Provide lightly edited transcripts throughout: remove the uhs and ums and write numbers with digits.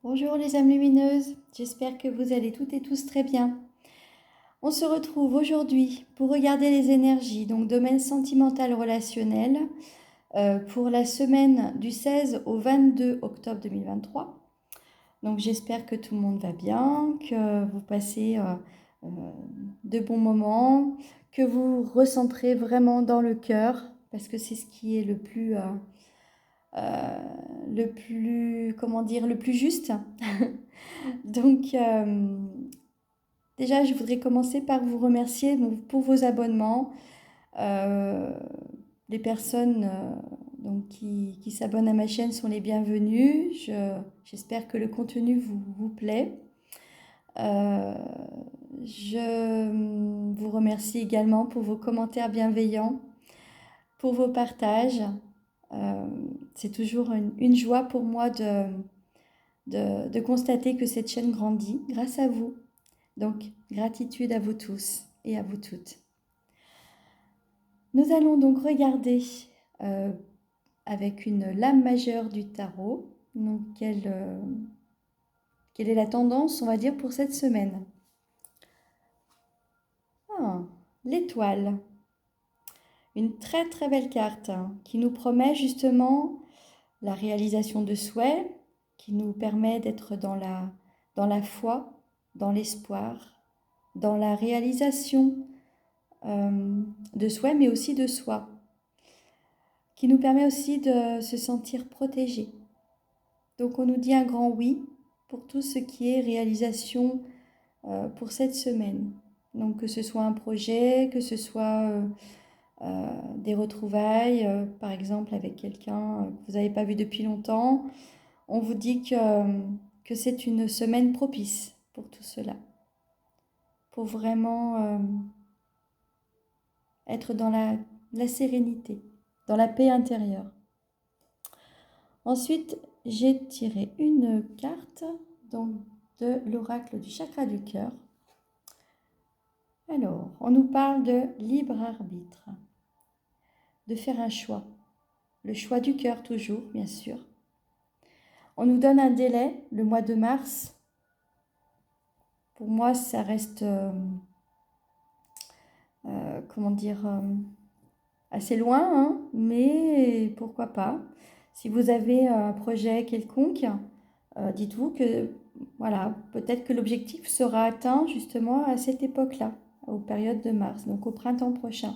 Bonjour les âmes lumineuses, j'espère que vous allez toutes et tous très bien. On se retrouve aujourd'hui pour regarder les énergies, donc domaine sentimental relationnel, pour la semaine du 16 au 22 octobre 2023. Donc j'espère que tout le monde va bien, que vous passez de bons moments, que vous recentrez vraiment dans le cœur, parce que c'est ce qui est le plus juste. Donc, déjà, je voudrais commencer par vous remercier pour vos abonnements. Euh, les personnes qui s'abonnent à ma chaîne sont les bienvenues. J'espère que le contenu vous plaît. Euh, je vous remercie également pour vos commentaires bienveillants, pour vos partages. Euh, c'est toujours une joie pour moi de constater que cette chaîne grandit grâce à vous. Donc, gratitude à vous tous et à vous toutes. Nous allons donc regarder avec une lame majeure du tarot, donc quelle est la tendance, on va dire, pour cette semaine. Ah, l'étoile. Une très très belle carte qui nous promet justement la réalisation de souhaits, qui nous permet d'être dans la foi, dans l'espoir, dans la réalisation de souhaits, mais aussi de soi, qui nous permet aussi de se sentir protégé. Donc on nous dit un grand oui pour tout ce qui est réalisation pour cette semaine. Donc que ce soit un projet, que ce soit des retrouvailles, par exemple avec quelqu'un que vous n'avez pas vu depuis longtemps, on vous dit que c'est une semaine propice pour tout cela, pour vraiment être dans la sérénité, dans la paix intérieure. Ensuite, j'ai tiré une carte donc, de l'oracle du chakra du cœur. Alors, on nous parle de libre arbitre, de faire un choix. Le choix du cœur toujours, bien sûr. On nous donne un délai, le mois de mars. Pour moi, ça reste, assez loin, hein, mais pourquoi pas. Si vous avez un projet quelconque, dites-vous que voilà, peut-être que l'objectif sera atteint justement à cette époque-là, aux périodes de mars, donc au printemps prochain.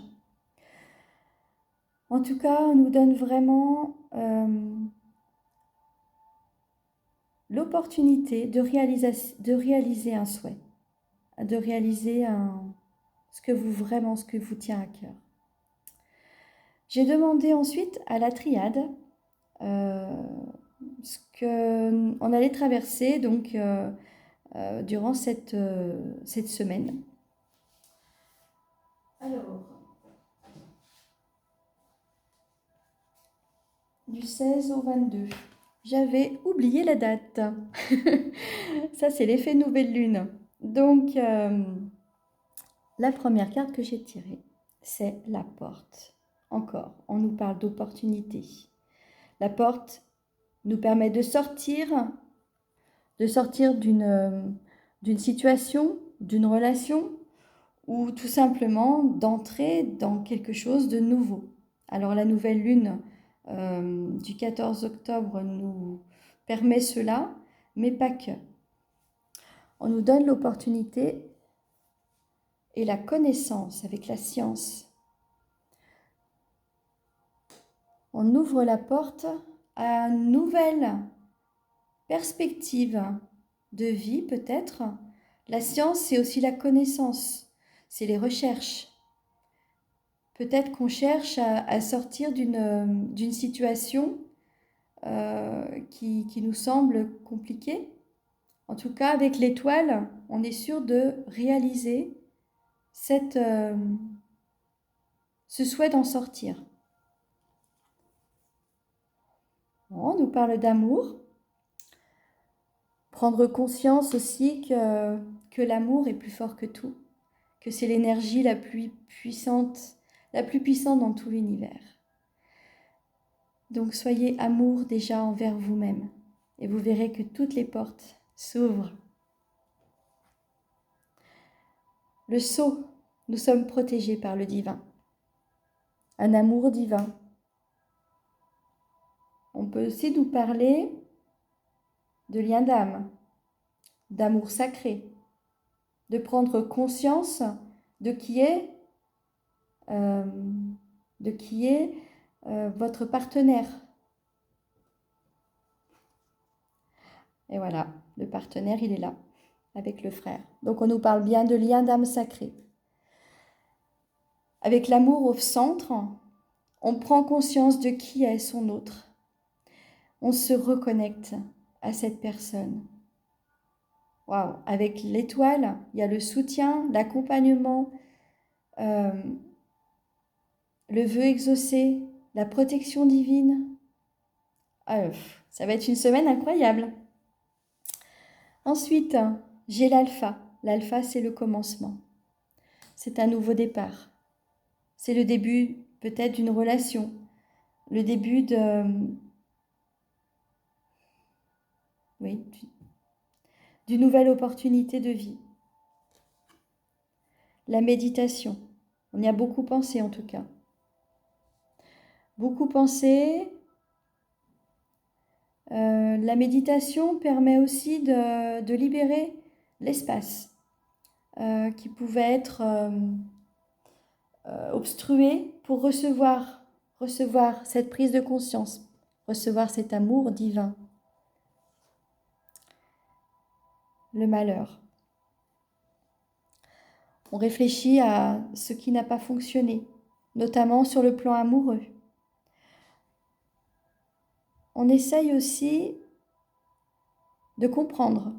En tout cas, on nous donne vraiment l'opportunité de réaliser un souhait, de réaliser ce que vous tient à cœur. J'ai demandé ensuite à la triade ce qu'on allait traverser donc, durant cette semaine. Alors, du 16 au 22. J'avais oublié la date. Ça, c'est l'effet nouvelle lune. Donc, la première carte que j'ai tirée, c'est la porte. Encore, on nous parle d'opportunité. La porte nous permet de sortir d'une situation, d'une relation, ou tout simplement d'entrer dans quelque chose de nouveau. Alors la nouvelle lune du 14 octobre nous permet cela, mais pas que. On nous donne l'opportunité et la connaissance avec la science. On ouvre la porte à une nouvelle perspective de vie peut-être. La science, c'est aussi la connaissance, c'est les recherches. Peut-être qu'on cherche à sortir d'une situation qui nous semble compliquée. En tout cas, avec l'étoile, on est sûr de réaliser ce souhait d'en sortir. Bon, on nous parle d'amour. Prendre conscience aussi que l'amour est plus fort que tout, que c'est l'énergie la plus puissante dans tout l'univers. Donc soyez amour déjà envers vous-même. et vous verrez que toutes les portes s'ouvrent. Le sceau, nous sommes protégés par le divin, un amour divin. On peut aussi nous parler de lien d'âme, d'amour sacré, de prendre conscience de qui est votre partenaire. Et voilà, le partenaire, il est là, avec le frère. Donc on nous parle bien de lien d'âme sacré. Avec l'amour au centre, on prend conscience de qui est son autre. On se reconnecte à cette personne. Waouh! Avec l'étoile, il y a le soutien, l'accompagnement, le vœu exaucé, la protection divine. Ça va être une semaine incroyable. Ensuite, j'ai l'alpha. L'alpha, c'est le commencement. C'est un nouveau départ. C'est le début peut-être d'une relation, le début d'une nouvelle opportunité de vie. La méditation, on y a beaucoup pensé en tout cas. Beaucoup pensé. La méditation permet aussi de libérer l'espace qui pouvait être obstrué pour recevoir cette prise de conscience, recevoir cet amour divin. Le malheur. On réfléchit à ce qui n'a pas fonctionné, notamment sur le plan amoureux. On essaye aussi de comprendre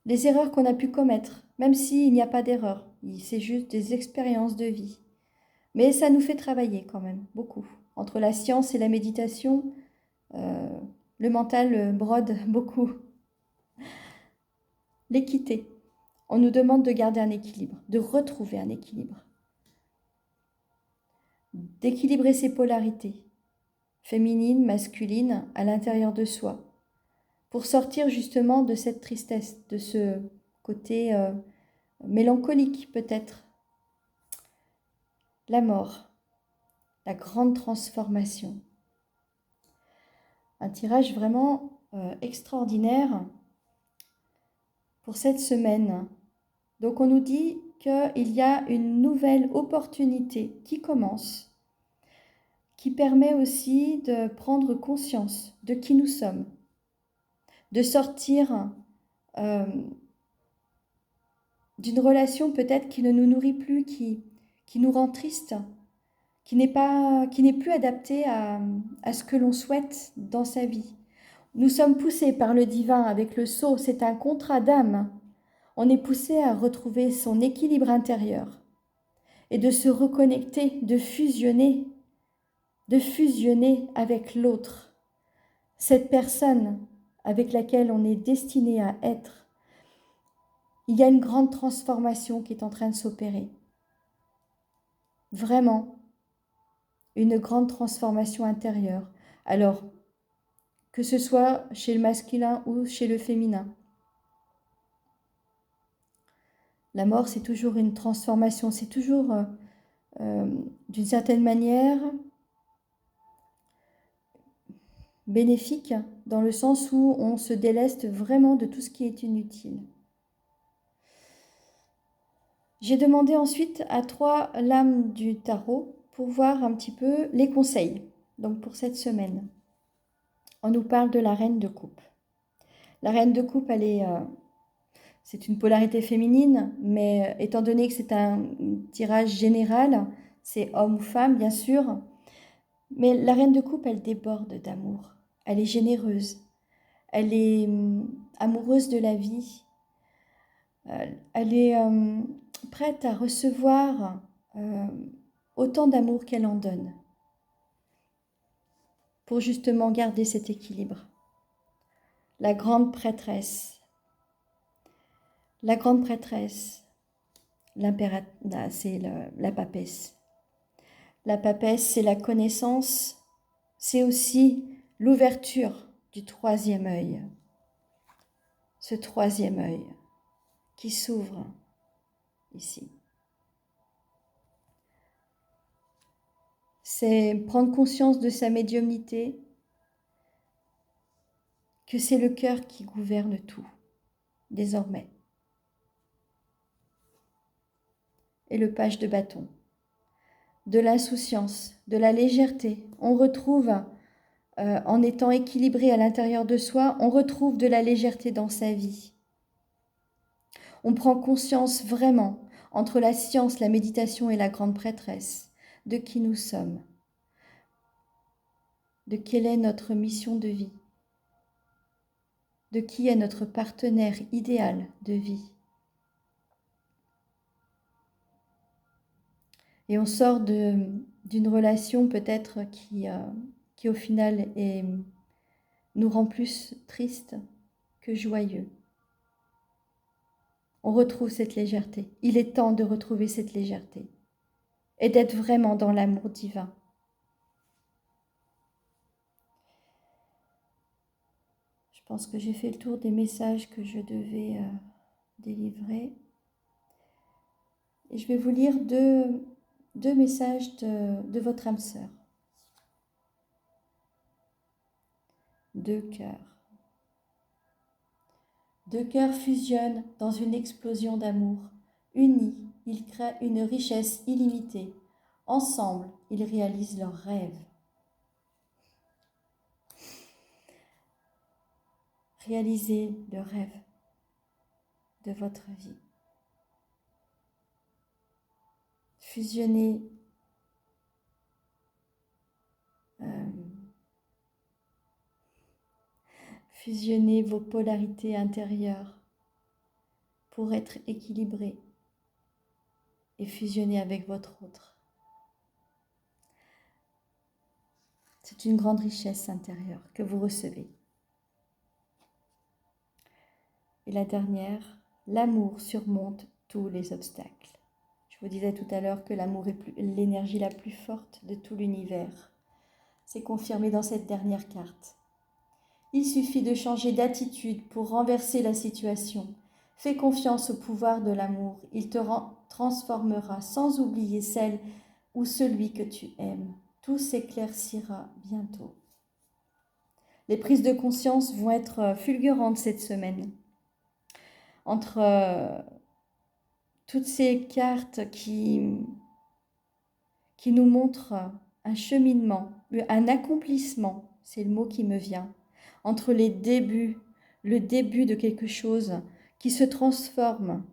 les erreurs qu'on a pu commettre, même s'il n'y a pas d'erreur, c'est juste des expériences de vie. Mais ça nous fait travailler quand même, beaucoup. Entre la science et la méditation, le mental brode beaucoup. L'équité. On nous demande de garder un équilibre, de retrouver un équilibre. D'équilibrer ses polarités, féminines, masculines, à l'intérieur de soi, pour sortir justement de cette tristesse, de ce côté mélancolique peut-être. La mort, la grande transformation. Un tirage vraiment extraordinaire pour cette semaine. Donc on nous dit qu'il y a une nouvelle opportunité qui commence, qui permet aussi de prendre conscience de qui nous sommes, de sortir d'une relation peut-être qui ne nous nourrit plus, qui nous rend triste, qui n'est plus adaptée à ce que l'on souhaite dans sa vie. Nous sommes poussés par le divin avec le sceau, c'est un contrat d'âme. On est poussé à retrouver son équilibre intérieur et de se reconnecter, de fusionner avec l'autre, cette personne avec laquelle on est destiné à être. Il y a une grande transformation qui est en train de s'opérer. Vraiment, une grande transformation intérieure. Alors, que ce soit chez le masculin ou chez le féminin. La mort, c'est toujours une transformation, c'est toujours, d'une certaine manière, bénéfique, dans le sens où on se déleste vraiment de tout ce qui est inutile. J'ai demandé ensuite à 3 lames du tarot pour voir un petit peu les conseils, donc pour cette semaine. On nous parle de la reine de coupe. La reine de coupe, c'est une polarité féminine, mais étant donné que c'est un tirage général, c'est homme ou femme, bien sûr. Mais la reine de coupe, elle déborde d'amour. Elle est généreuse. Elle est amoureuse de la vie. Elle est prête à recevoir autant d'amour qu'elle en donne, pour justement garder cet équilibre. La grande prêtresse. La grande prêtresse, c'est la papesse. La papesse, c'est la connaissance c'est aussi l'ouverture du troisième œil. Ce troisième œil qui s'ouvre ici. C'est prendre conscience de sa médiumnité, que c'est le cœur qui gouverne tout, désormais. Et le page de bâton. De l'insouciance, de la légèreté. On retrouve, en étant équilibré à l'intérieur de soi, on retrouve de la légèreté dans sa vie. On prend conscience vraiment, entre la science, la méditation et la grande prêtresse, de qui nous sommes, de quelle est notre mission de vie, de qui est notre partenaire idéal de vie. Et on sort d'une relation peut-être qui au final nous rend plus tristes que joyeux. On retrouve cette légèreté. Il est temps de retrouver cette légèreté et d'être vraiment dans l'amour divin. Je pense que j'ai fait le tour des messages que je devais délivrer. Et je vais vous lire deux messages de votre âme sœur. 2 cœurs. 2 cœurs fusionnent dans une explosion d'amour. Unis, ils créent une richesse illimitée. Ensemble, ils réalisent leurs rêves. Réalisez le rêve de votre vie. Fusionnez fusionnez vos polarités intérieures pour être équilibrées et fusionner avec votre autre. C'est une grande richesse intérieure que vous recevez. Et la dernière, l'amour surmonte tous les obstacles. Je vous disais tout à l'heure que l'amour est l'énergie la plus forte de tout l'univers. C'est confirmé dans cette dernière carte. Il suffit de changer d'attitude pour renverser la situation. Fais confiance au pouvoir de l'amour. Il te transformera sans oublier celle ou celui que tu aimes. Tout s'éclaircira bientôt. Les prises de conscience vont être fulgurantes cette semaine. Entre toutes ces cartes qui nous montrent un cheminement, un accomplissement, c'est le mot qui me vient, entre le début de quelque chose qui se transforme.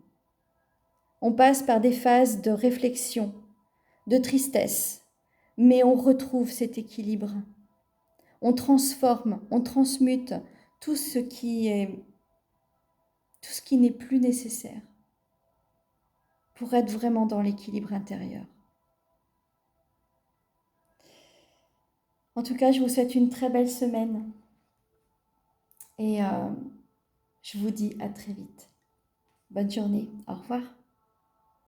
On passe par des phases de réflexion, de tristesse, mais on retrouve cet équilibre. On transforme, on transmute tout ce qui n'est plus nécessaire pour être vraiment dans l'équilibre intérieur. En tout cas, je vous souhaite une très belle semaine et je vous dis à très vite. Bonne journée, au revoir.